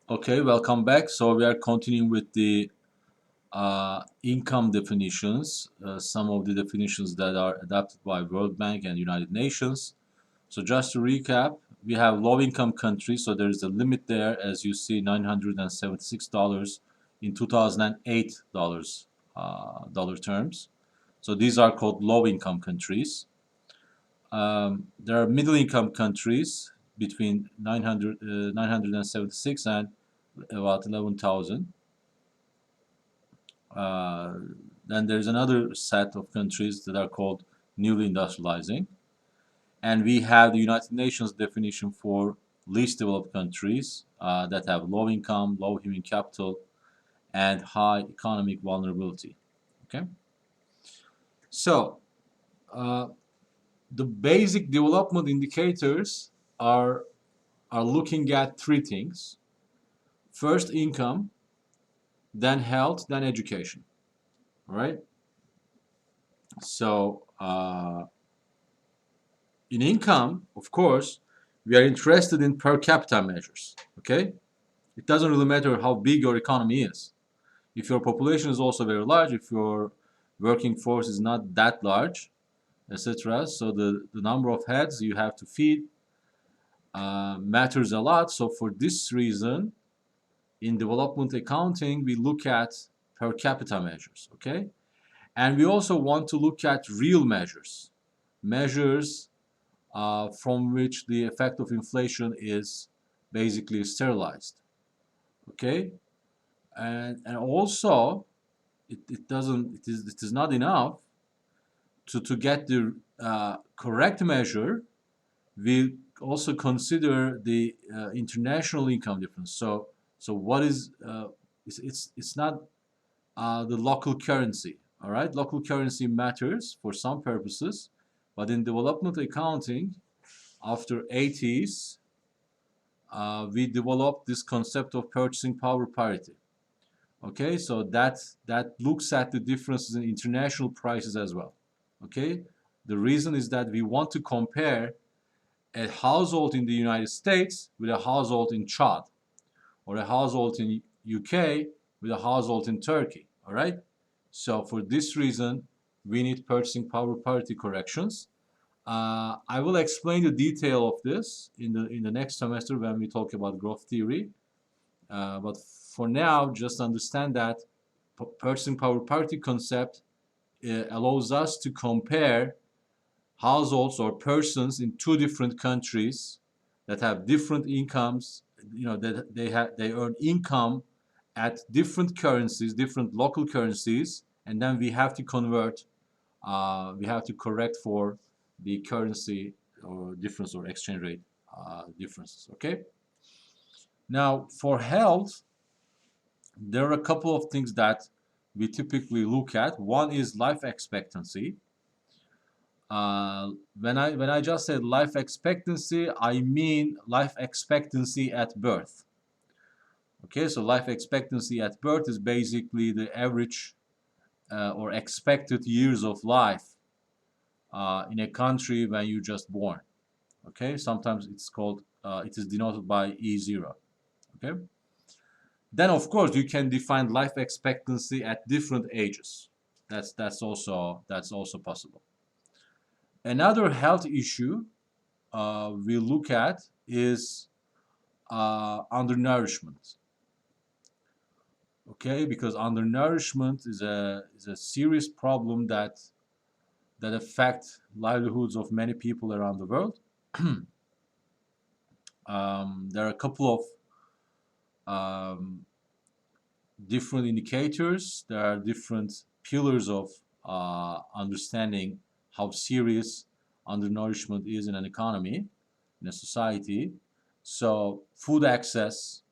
Okay, welcome back. So we are continuing with the income definitions, some of the definitions that are adopted by World Bank and United Nations. So just to recap, we have low-income countries. So there is a limit there, as you see, $976 in 2008 dollar terms. So these are called low-income countries. There are middle-income countries between 976 and about 11,000. Uh, then there's another set of countries that are called newly industrializing. And we have the United Nations definition for least developed countries that have low income, low human capital, and high economic vulnerability. Okay, so uh, the basic development indicators are are looking at three things: first, income, then health, then education. All right. So in income, of course, we are interested in per capita measures. Okay, it doesn't really matter how big your economy is. If your population is also very large, if your working force is not that large, etc. So the number of heads you have to feed matters a lot. So for this reason, in development accounting, we look at per capita measures. Okay, and we also want to look at real measures, measures from which the effect of inflation is basically sterilized. Okay, and also it is not enough to get the correct measure. We also consider the international income difference. So what is it's not the local currency. All right, local currency matters for some purposes, but in development accounting, after 80s, we developed this concept of purchasing power parity. Okay, so that looks at the differences in international prices as well. Okay, the reason is that we want to compare a household in the United States with a household in Chad, or a household in UK with a household in Turkey. All right, so for this reason, we need purchasing power parity corrections. I will explain the detail of this in the next semester when we talk about growth theory. But for now, just understand that purchasing power parity concept allows us to compare households or persons in two different countries that have different incomes. You know that they earn income at different currencies, different local currencies, and then we have to convert. We have to correct for the currency or difference or exchange rate differences. Okay. Now for health, there are a couple of things that we typically look at. One is life expectancy. When I just said life expectancy, I mean life expectancy at birth. Okay, so life expectancy at birth is basically the average or expected years of life in a country when you just born. Okay, sometimes it's called it is denoted by E0. Okay, then of course you can define life expectancy at different ages. That's also possible. Another health issue we look at is undernourishment. Okay, because undernourishment is a serious problem that affect livelihoods of many people around the world. There are a couple of um, different indicators. There are different pillars of understanding how serious undernourishment is in an economy, in a society. So food access,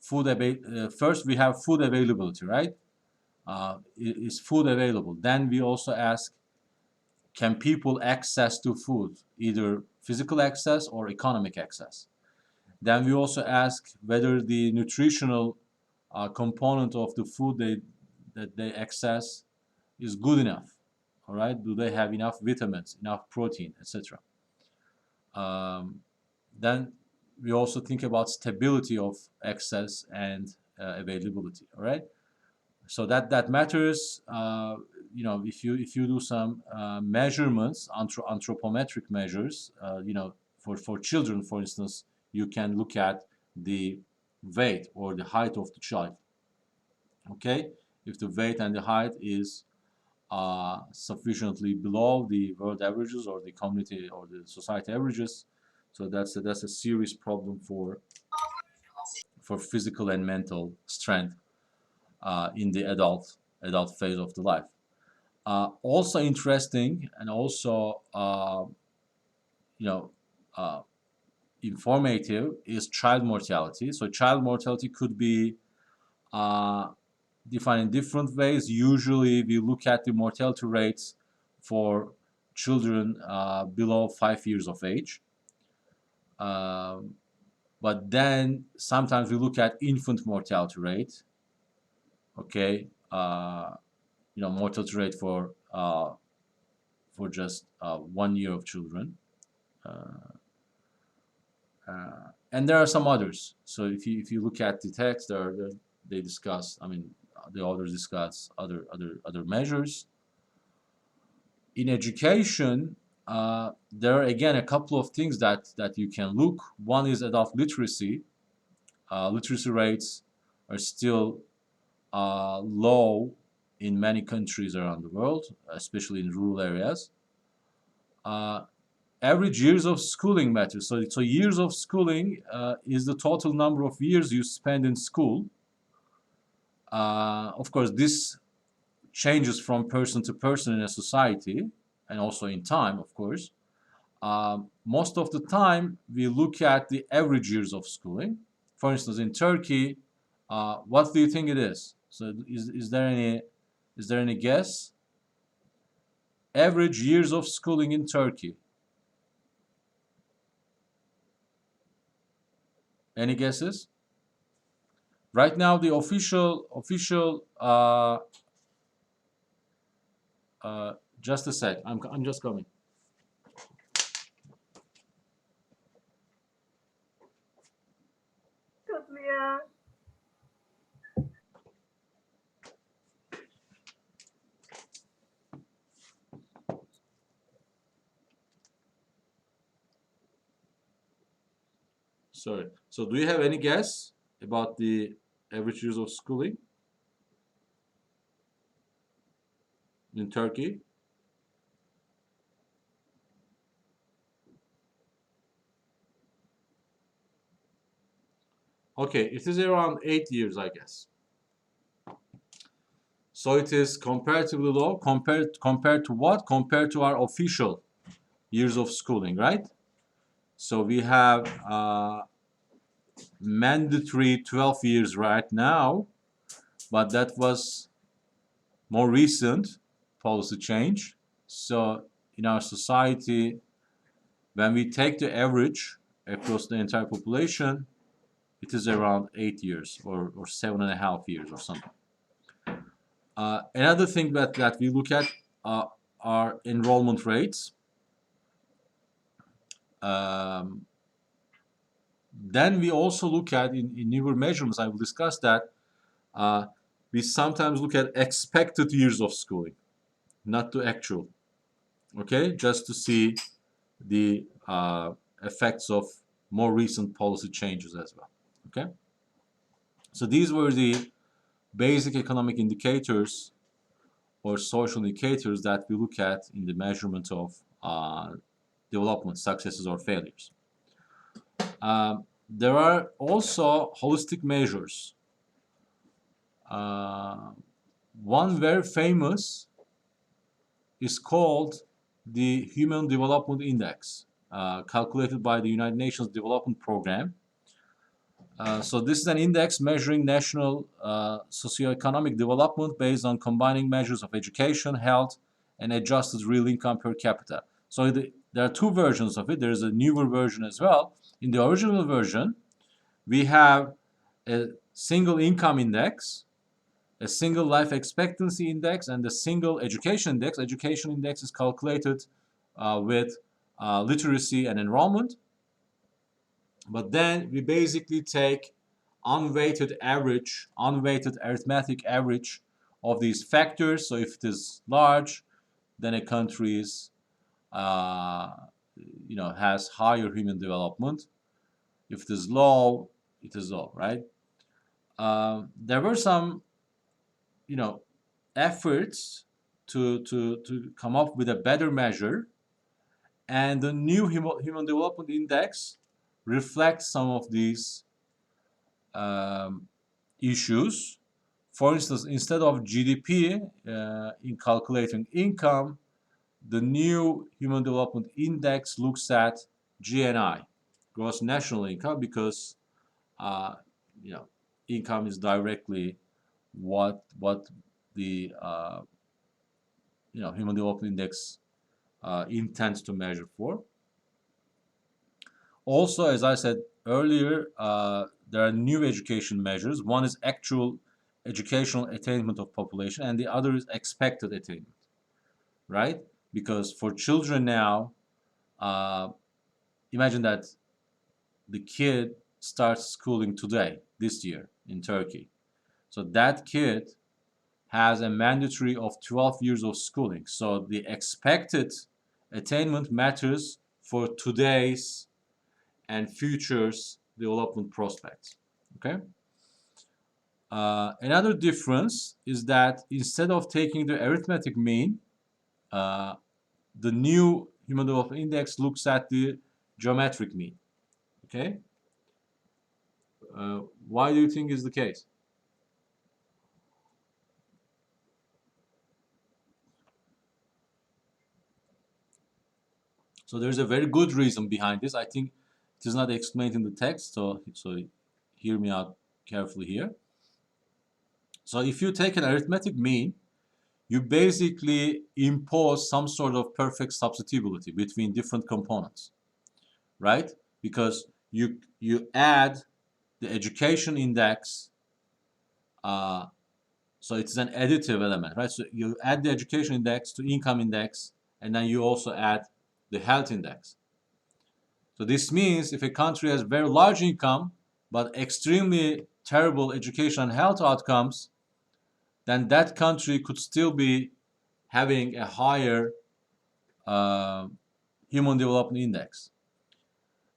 first we have food availability, right? Is food available? Then we also ask, can people access to food, either physical access or economic access? Then we also ask whether the nutritional component of the food that they access is good enough. All right, do they have enough vitamins, enough protein, etc. Um, then we also think about stability of access and availability. All right, so that matters. If you do some measurements, anthropometric measures, for children, for instance, you can look at the weight or the height of the child. Okay, if the weight and the height is sufficiently below the world averages or the community or the society averages, so that's a serious problem for physical and mental strength in the adult phase of the life. Also interesting and also you know uh, informative is child mortality. So child mortality could be uh, defined in different ways. Usually, we look at the mortality rates for children below 5 years of age. But then sometimes we look at infant mortality rate. Okay, mortality rate for just 1 year of children. And there are some others. So if you look at the text, they discuss. The authors discuss other measures. In education, there are again a couple of things that you can look. One is adult literacy. Literacy rates are still low in many countries around the world, especially in rural areas. Average years of schooling matters. So years of schooling is the total number of years you spend in school. Of course, this changes from person to person in a society and also in time, of course. Most of the time, we look at the average years of schooling. For instance, in Turkey, what do you think it is? So is there any guess? Average years of schooling in Turkey. Any guesses? Right now, the official. Just a sec. I'm just coming. Sorry. So, do you have any guess about the average years of schooling in Turkey? Okay, it is around 8 years, I guess. So it is comparatively low compared to what? Compared to our official years of schooling, right? So we have mandatory 12 years right now, but that was more recent policy change. So in our society, when we take the average across the entire population, it is around 8 years or 7.5 years or something. Another thing that we look at are enrollment rates. Then we also look at, in newer measurements, I will discuss that, we sometimes look at expected years of schooling, not the actual, okay? Just to see the effects of more recent policy changes as well, okay? So these were the basic economic indicators or social indicators that we look at in the measurement of development successes or failures. There are also holistic measures. One very famous is called the Human Development Index, calculated by the United Nations Development Program. So this is an index measuring national socioeconomic development based on combining measures of education, health, and adjusted real income per capita. So there are two versions of it. There is a newer version as well. In the original version, we have a single income index, a single life expectancy index, and a single education index. Education index is calculated with literacy and enrollment. But then we basically take unweighted arithmetic average of these factors. So if it is large, then a country is, uh, has higher human development. If it is low, it is low, right? There were some, you know, efforts to come up with a better measure, and the new human development index reflects some of these um, issues. For instance, instead of GDP in calculating income, the new Human Development Index looks at GNI, gross national income, because uh, you know income is directly what the Human Development Index intends to measure for. Also, as I said earlier, there are new education measures. One is actual educational attainment of population, and the other is expected attainment, right? Because for children now, uh, imagine that the kid starts schooling today, this year in Turkey. So that kid has a mandatory of 12 years of schooling. So the expected attainment matters for today's and futures development prospects. Okay. Another difference is that instead of taking the arithmetic mean, uh, the new Human Development Index looks at the geometric mean. Okay. Why do you think is the case? So there's a very good reason behind this. I think it is not explained in the text, so hear me out carefully here. So if you take an arithmetic mean, you basically impose some sort of perfect substitutability between different components, right? Because you add the education index, uh, so it's an additive element, right? So you add the education index to income index, and then you also add the health index. So this means if a country has very large income but extremely terrible education and health outcomes, then that country could still be having a higher uh, human development index.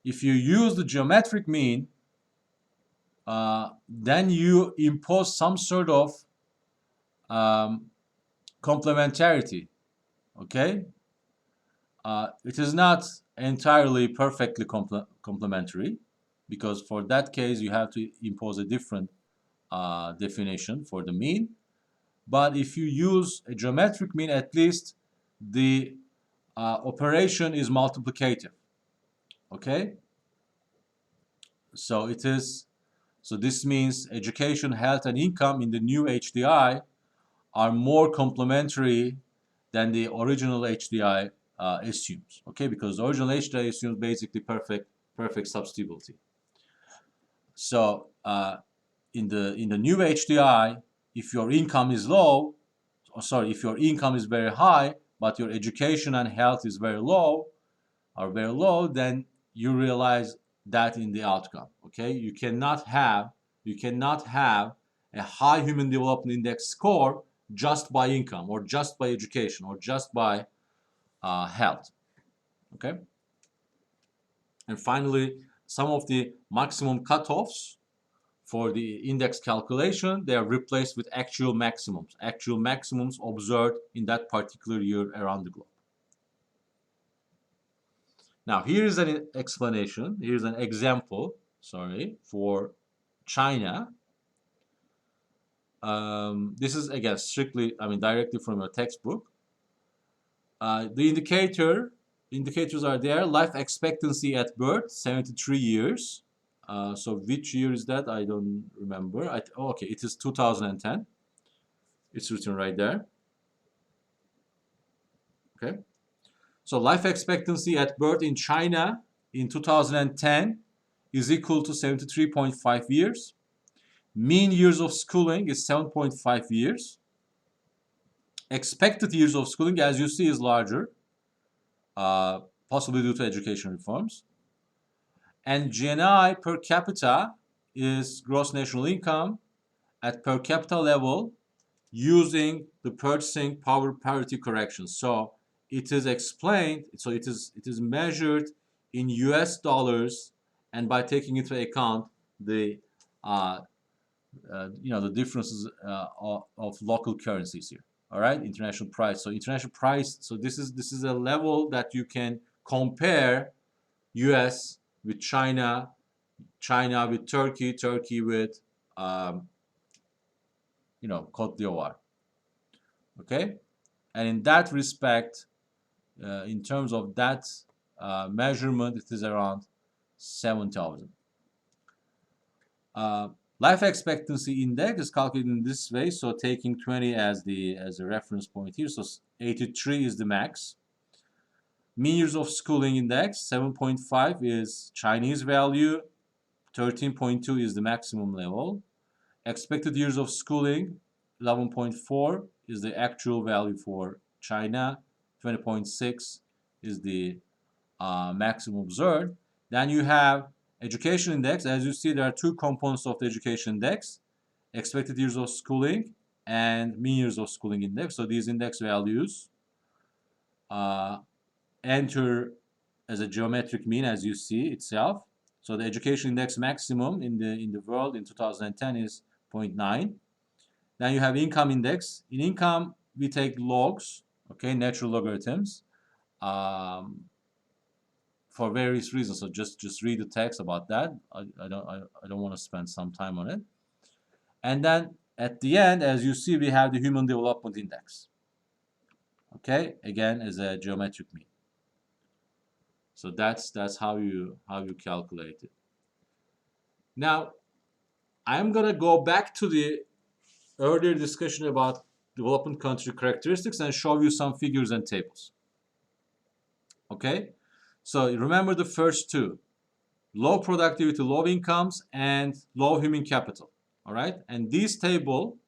If you use the geometric mean, then you impose some sort of um, complementarity. Okay, it is not entirely perfectly complementary, because for that case you have to impose a different definition for the mean. But if you use a geometric mean, at least the operation is multiplicative. Okay, so it is. So this means education, health, and income in the new HDI are more complementary than the original HDI assumes. Okay, because the original HDI assumes basically perfect substitutability. So in the new HDI, if your income is low, or sorry, if your income is very high, but your education and health is very low, then you realize that in the outcome. Okay, you cannot have a high human development index score just by income or just by education or just by health. Okay, and finally, some of the maximum cutoffs for the index calculation, they are replaced with actual maximums observed in that particular year around the globe. Now, here's an explanation. Here's an example, for China. This is, again, strictly, directly from a textbook. The indicators are there. Life expectancy at birth, 73 years. So which year is that? I don't remember. Okay, it is 2010. It's written right there. Okay. So life expectancy at birth in China in 2010 is equal to 73.5 years. Mean years of schooling is 7.5 years. Expected years of schooling, as you see, is larger, possibly due to education reforms. And GNI per capita is gross national income at per capita level using the purchasing power parity correction. So it is explained, so it is measured in US dollars, and by taking into account the the differences of local currencies here. All right, international price. So international price. So this is a level that you can compare U.S. with China, China with Turkey, Turkey with Côte d'Ivoire. Okay, and in that respect, in terms of that measurement, it is around 7,000. Life expectancy index is calculated in this way, so taking 20 as a reference point here, so 83 is the max. Mean years of schooling index 7.5 is Chinese value, 13.2 is the maximum level. Expected years of schooling 11.4 is the actual value for China, 20.6 is the maximum observed. Then you have education index. As you see, there are two components of the education index: expected years of schooling and mean years of schooling index. So these index values enter as a geometric mean, as you see itself. So the education index maximum in the world in 2010 is 0.9. Then you have income index. In income, we take logs, okay, natural logarithms, for various reasons. So just read the text about that. I don't want to spend some time on it. And then at the end, as you see, we have the human development index. Okay, again as a geometric mean. So that's how you calculate it. Now, I'm gonna go back to the earlier discussion about development country characteristics and show you some figures and tables. Okay, so remember the first two: low productivity, low incomes, and low human capital. All right, and this table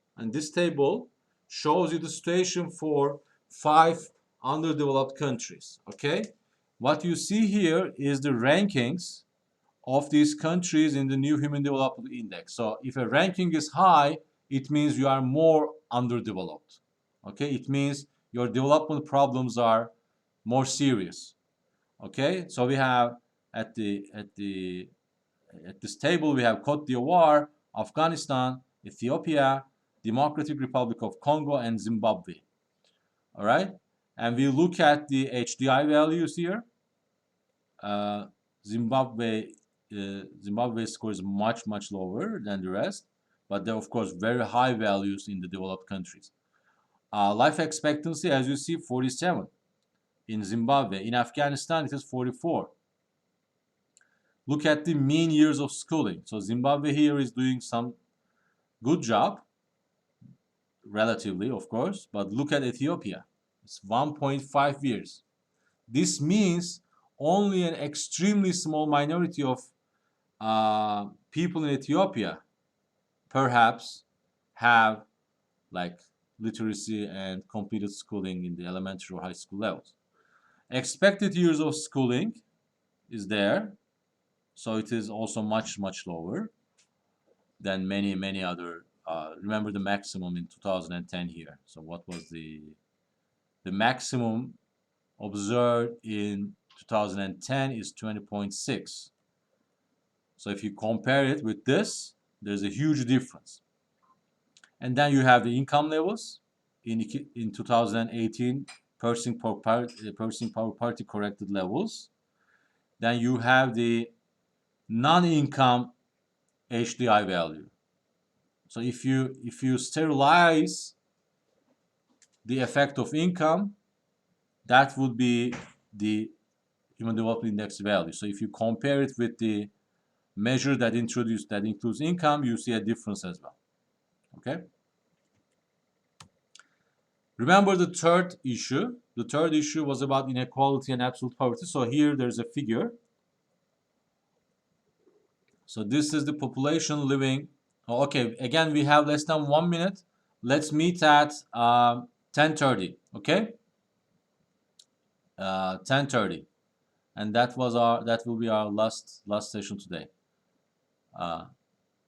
shows you the situation for 5 underdeveloped countries. Okay, what you see here is the rankings of these countries in the new human development index. So if a ranking is high, it means you are more underdeveloped. Okay, it means your development problems are more serious. Okay, so we have at this table we have Côte d'Ivoire, Afghanistan, Ethiopia, Democratic Republic of Congo, and Zimbabwe. All right, and we look at the HDI values here. Zimbabwe score is much lower than the rest, but there are of course very high values in the developed countries. Life expectancy, as you see, 47 in Zimbabwe. In Afghanistan, it is 44. Look at the mean years of schooling. So Zimbabwe here is doing some good job, relatively, of course, but look at Ethiopia. It's 1.5 years. This means only an extremely small minority of people in Ethiopia perhaps have like literacy and completed schooling in the elementary or high school levels. Expected years of schooling is there, so it is also much lower than many other. Remember the maximum in 2010 here. So what was the maximum observed in 2010 is 20.6. So if you compare it with this, there's a huge difference. And then you have the income levels in 2018, purchasing power parity corrected levels. Then you have the non-income HDI value. So if you sterilize the effect of income, that would be the human development index value. So if you compare it with the measure that includes income, you see a difference as well. Okay. Remember the third issue. The third issue was about inequality and absolute poverty. So here there's a figure. So this is the population living. Okay, again we have less than 1 minute. Let's meet at 10:30. Okay. 10:30. and that will be our last session today.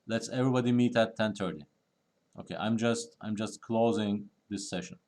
Let's everybody meet at 10:30. Okay, I'm just closing this session.